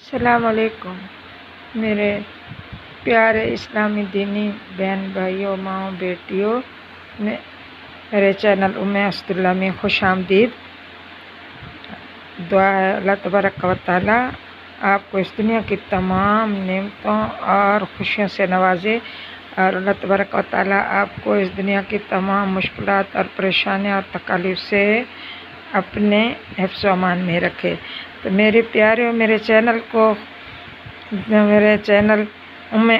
السلام علیکم میرے پیارے اسلامی دینی بہن بھائیوں، ماؤں، بیٹیوں، میرے چینل اسد اللہ میں خوش آمدید۔ دعا ہے اللہ تبارک و تعالیٰ آپ کو اس دنیا کی تمام نعمتوں اور خوشیوں سے نوازے، اور اللہ تبارک و تعالیٰ آپ کو اس دنیا کی تمام مشکلات اور پریشانیوں اور تکالیف سے اپنے حفظ و امان میں رکھے۔ تو میرے پیارے میرے چینل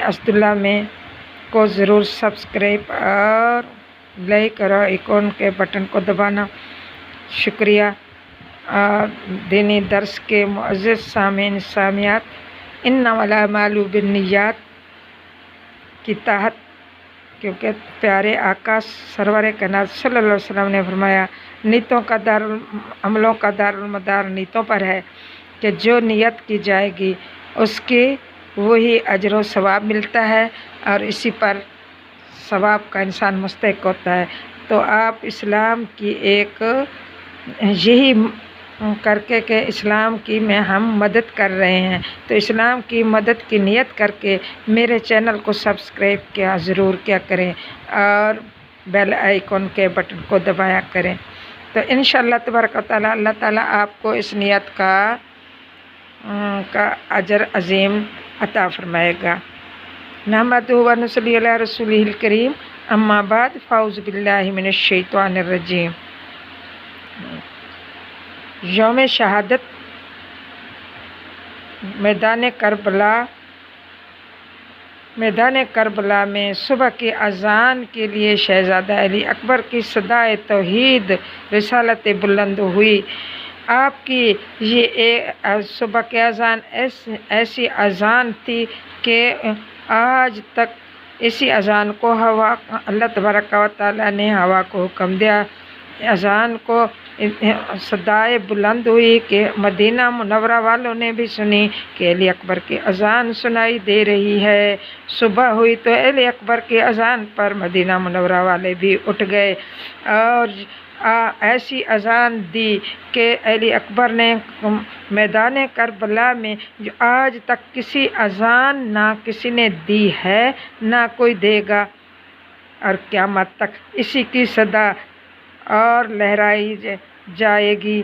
اسد اللہ میں کو ضرور سبسکرائب اور لائک اور آئیکن کے بٹن کو دبانا۔ شکریہ۔ اور دینی درس کے معزز سامعین سامعات، انما الاعمال بالنیات کی تحت، کیونکہ پیارے آقا سرور کائنات صلی اللہ علیہ وسلم نے فرمایا نیتوں کا عملوں کا دارالمدار نیتوں پر ہے، کہ جو نیت کی جائے گی اس کی وہی اجر و ثواب ملتا ہے، اور اسی پر ثواب کا انسان مستحق ہوتا ہے۔ تو آپ اسلام کی ایک یہی کر کے کہ اسلام کی ہم مدد کر رہے ہیں، تو اسلام کی مدد کی نیت کر کے میرے چینل کو سبسکرائب ضرور کیا کریں اور بیل آئیکن کے بٹن کو دبایا کریں۔ تو انشاءاللہ تبارک و تعالیٰ اللہ تعالیٰ آپ کو اس نیت کا اجر عظیم عطا فرمائے گا۔ نحمدہ و نصلی علی رسولہ الکریم، اما بعد، فاعوذ باللہ من الشیطان الرجیم۔ یوم شہادت میدان کربلا میں صبح کی اذان کے لیے شہزادہ علی اکبر کی صدائے توحید رسالت بلند ہوئی۔ آپ کی یہ صبح کی اذان ایسی اذان تھی کہ آج تک اسی اذان کو اللہ تبارک و تعالیٰ نے ہوا کو حکم دیا، اذان کو صدائے بلند ہوئی کہ مدینہ منورہ والوں نے بھی سنی کہ علی اکبر کی اذان سنائی دے رہی ہے۔ صبح ہوئی تو علی اکبر کی اذان پر مدینہ منورہ والے بھی اٹھ گئے اور ایسی اذان دی کہ علی اکبر نے میدان کربلا میں جو آج تک کسی اذان نہ کسی نے دی ہے نہ کوئی دے گا، اور قیامت تک اسی کی صدا اور لہرائی جائے گی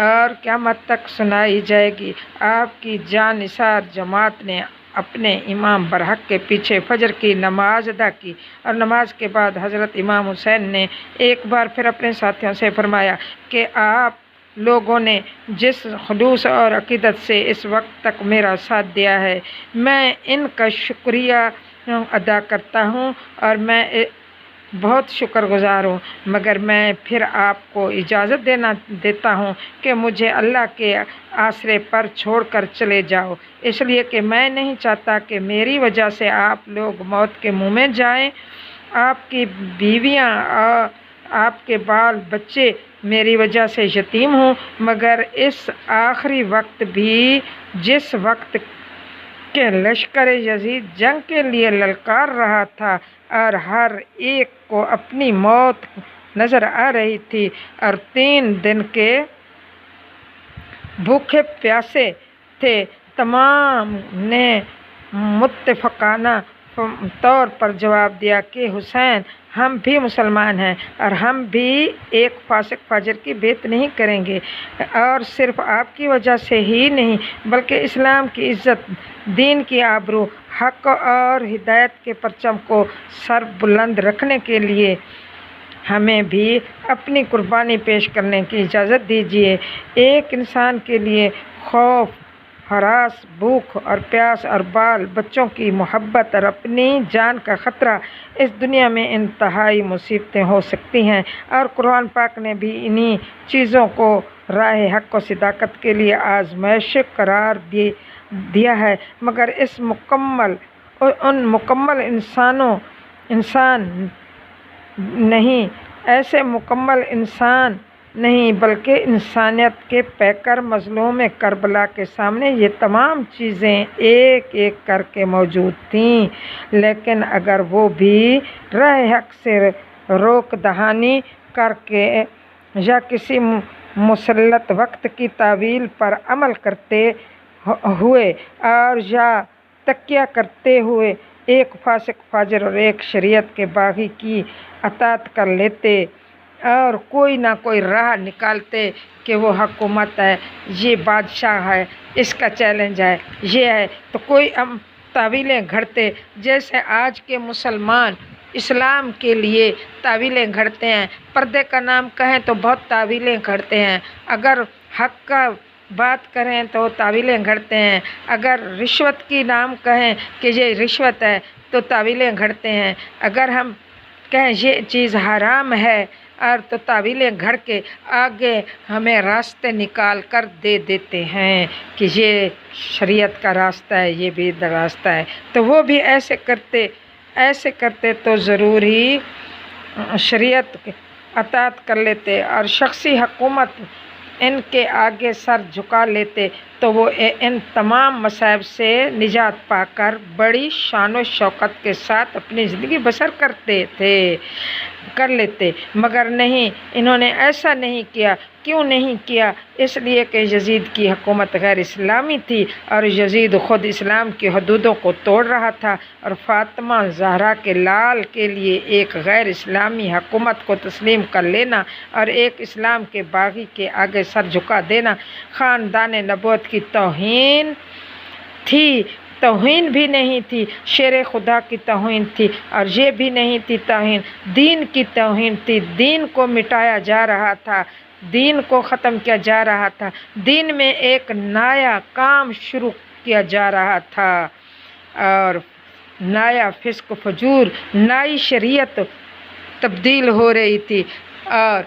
اور قیامت تک سنائی جائے گی۔ آپ کی جان نثار جماعت نے اپنے امام برحق کے پیچھے فجر کی نماز ادا کی، اور نماز کے بعد حضرت امام حسین نے ایک بار پھر اپنے ساتھیوں سے فرمایا کہ آپ لوگوں نے جس خلوص اور عقیدت سے اس وقت تک میرا ساتھ دیا ہے، میں ان کا شکریہ ادا کرتا ہوں اور میں بہت شکر گزار ہوں، مگر میں پھر آپ کو اجازت دیتا ہوں کہ مجھے اللہ کے آسرے پر چھوڑ کر چلے جاؤ، اس لیے کہ میں نہیں چاہتا کہ میری وجہ سے آپ لوگ موت کے منہ میں جائیں۔ آپ کی بیویاں اور آپ کے بال بچے میری وجہ سے یتیم ہوں، مگر اس آخری وقت بھی جس وقت کہ لشکر یزید جنگ کے لیے للکار رہا تھا اور ہر ایک کو اپنی موت نظر آ رہی تھی، اور 3 دن کے بھوکے پیاسے تھے، تمام نے متفقانہ طور پر جواب دیا کہ حسین، ہم بھی مسلمان ہیں اور ہم بھی ایک فاسق فاجر کی بیعت نہیں کریں گے، اور صرف آپ کی وجہ سے ہی نہیں بلکہ اسلام کی عزت، دین کی آبرو، حق اور ہدایت کے پرچم کو سر بلند رکھنے کے لیے ہمیں بھی اپنی قربانی پیش کرنے کی اجازت دیجیے۔ ایک انسان کے لیے خوف، ہراس، بھوک اور پیاس اور بال بچوں کی محبت اور اپنی جان کا خطرہ اس دنیا میں انتہائی مصیبتیں ہو سکتی ہیں، اور قرآن پاک نے بھی انہی چیزوں کو راہ حق و صداقت کے لیے آزمائش قرار دیا ہے، مگر ان مکمل انسان نہیں، ایسے مکمل انسان نہیں بلکہ انسانیت کے پیکر مظلوم کربلا کے سامنے یہ تمام چیزیں ایک ایک کر کے موجود تھیں، لیکن اگر وہ بھی راہ حق سے روک دہانی کر کے یا کسی مسلط وقت کی تعویل پر عمل کرتے ہوئے اور یا تکیہ کرتے ہوئے ایک فاسق فاجر اور ایک شریعت کے باغی کی اطاعت کر لیتے اور کوئی نہ کوئی راہ نکالتے کہ وہ حکومت ہے، یہ بادشاہ ہے، اس کا چیلنج ہے، یہ ہے، تو کوئی تعویلیں گھڑتے، جیسے آج کے مسلمان اسلام کے لیے تعویلیں گھڑتے ہیں۔ پردے کا نام کہیں تو بہت تعویلیں گھڑتے ہیں، اگر حق کا بات کریں تو تعویلیں گھڑتے ہیں، اگر رشوت کی نام کہیں کہ یہ رشوت ہے تو تعویلیں گھڑتے ہیں، اگر ہم کہیں یہ چیز حرام ہے اور تو تعویلیں گھڑ کے آگے ہمیں راستے نکال کر دے دیتے ہیں کہ یہ شریعت کا راستہ ہے، یہ بھی راستہ ہے، تو وہ بھی ایسے کرتے تو ضرور ہی شریعت اطاعت کر لیتے اور شخصی حکومت ان کے آگے سر جھکا لیتے تو وہ ان تمام مصائب سے نجات پا کر بڑی شان و شوکت کے ساتھ اپنی زندگی بسر کر لیتے، مگر نہیں، انہوں نے ایسا نہیں کیا۔ کیوں نہیں کیا؟ اس لیے کہ یزید کی حکومت غیر اسلامی تھی اور یزید خود اسلام کی حدودوں کو توڑ رہا تھا، اور فاطمہ زہرا کے لال کے لیے ایک غیر اسلامی حکومت کو تسلیم کر لینا اور ایک اسلام کے باغی کے آگے سر جھکا دینا خاندان نبوت کی توہین تھی۔ توہین بھی نہیں تھی، شیر خدا کی توہین تھی، اور یہ بھی نہیں تھی توہین، دین کی توہین تھی۔ دین کو مٹایا جا رہا تھا، دین کو ختم کیا جا رہا تھا، دین میں ایک نیا کام شروع کیا جا رہا تھا اور نیا فسق فجور، نئی شریعت تبدیل ہو رہی تھی، اور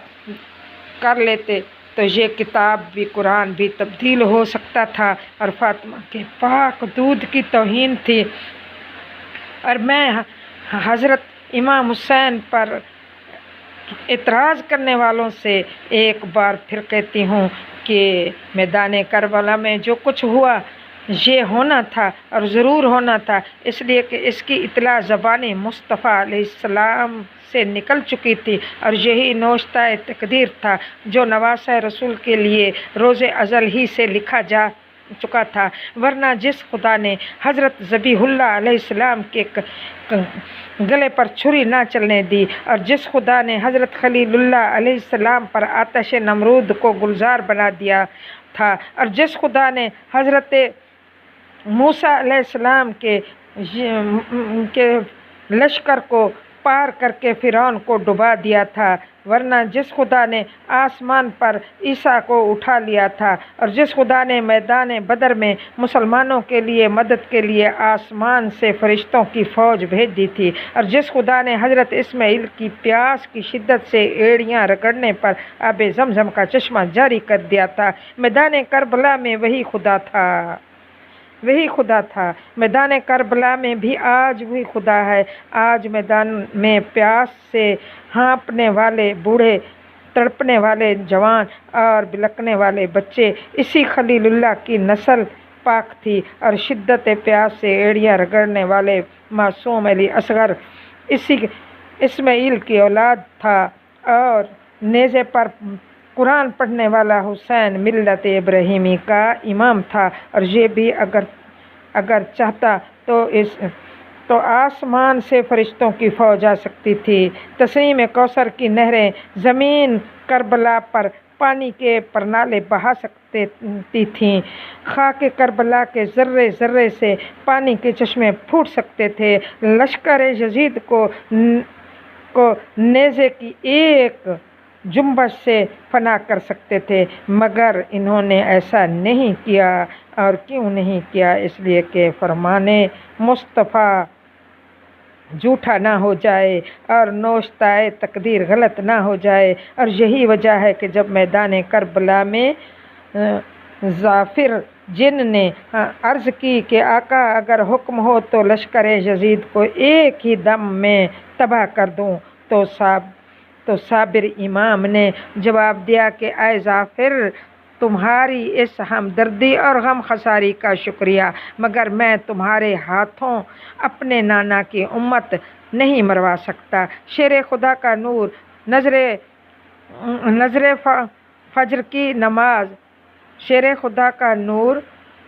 کر لیتے تو یہ کتاب بھی، قرآن بھی تبدیل ہو سکتا تھا، اور فاطمہ کے پاک دودھ کی توہین تھی۔ اور میں حضرت امام حسین پر اعتراض کرنے والوں سے ایک بار پھر کہتی ہوں کہ میدان کربلا میں جو کچھ ہوا یہ ہونا تھا اور ضرور ہونا تھا، اس لیے کہ اس کی اطلاع زبان مصطفیٰ علیہ السلام سے نکل چکی تھی، اور یہی نوشتہ تقدیر تھا جو نواسۂ رسول کے لیے روز ازل ہی سے لکھا جا چکا تھا، ورنہ جس خدا نے حضرت ذبیح اللہ علیہ السلام کے گلے پر چھری نہ چلنے دی، اور جس خدا نے حضرت خلیل اللہ علیہ السلام پر آتش نمرود کو گلزار بنا دیا تھا، اور جس خدا نے حضرت موسیٰ علیہ السلام کے لشکر کو پار کر کے فرعون کو ڈبا دیا تھا، ورنہ جس خدا نے آسمان پر عیسیٰ کو اٹھا لیا تھا، اور جس خدا نے میدان بدر میں مسلمانوں کے لیے مدد کے لیے آسمان سے فرشتوں کی فوج بھیج دی تھی، اور جس خدا نے حضرت اسماعیل کی پیاس کی شدت سے ایڑیاں رگڑنے پر آب زمزم کا چشمہ جاری کر دیا تھا، میدان کربلا میں وہی خدا تھا، میدان کربلا میں بھی آج وہی خدا ہے۔ آج میدان میں پیاس سے ہانپنے والے بوڑھے، تڑپنے والے جوان اور بلکنے والے بچے اسی خلیل اللہ کی نسل پاک تھی، اور شدت پیاس سے ایڑیاں رگڑنے والے معصوم علی اصغر اسی اسماعیل کی اولاد تھا، اور نیزے پر قرآن پڑھنے والا حسین ملت ابراہیمی کا امام تھا، اور یہ بھی اگر چاہتا تو آسمان سے فرشتوں کی فوج آ سکتی تھی۔ تسنیم کوثر کی نہریں زمین کربلا پر پانی کے پرنالے بہا سکتی تھیں، خاک کربلا کے ذرے ذرے سے پانی کے چشمے پھوٹ سکتے تھے، لشکر یزید کو نیزے کی ایک جنبش سے فنا کر سکتے تھے، مگر انہوں نے ایسا نہیں کیا۔ اور کیوں نہیں کیا؟ اس لیے کہ فرمان مصطفیٰ جھوٹا نہ ہو جائے اور نوشتہ تقدیر غلط نہ ہو جائے، اور یہی وجہ ہے کہ جب میدان کربلا میں ظافر جن نے عرض کی کہ آقا اگر حکم ہو تو لشکر یزید کو ایک ہی دم میں تباہ کر دوں، تو صابر امام نے جواب دیا کہ اے ظافر، تمہاری اس ہمدردی اور غم خساری کا شکریہ، مگر میں تمہارے ہاتھوں اپنے نانا کی امت نہیں مروا سکتا۔ شیر خدا کا نور، نظر فجر کی نماز، شیر خدا کا نور،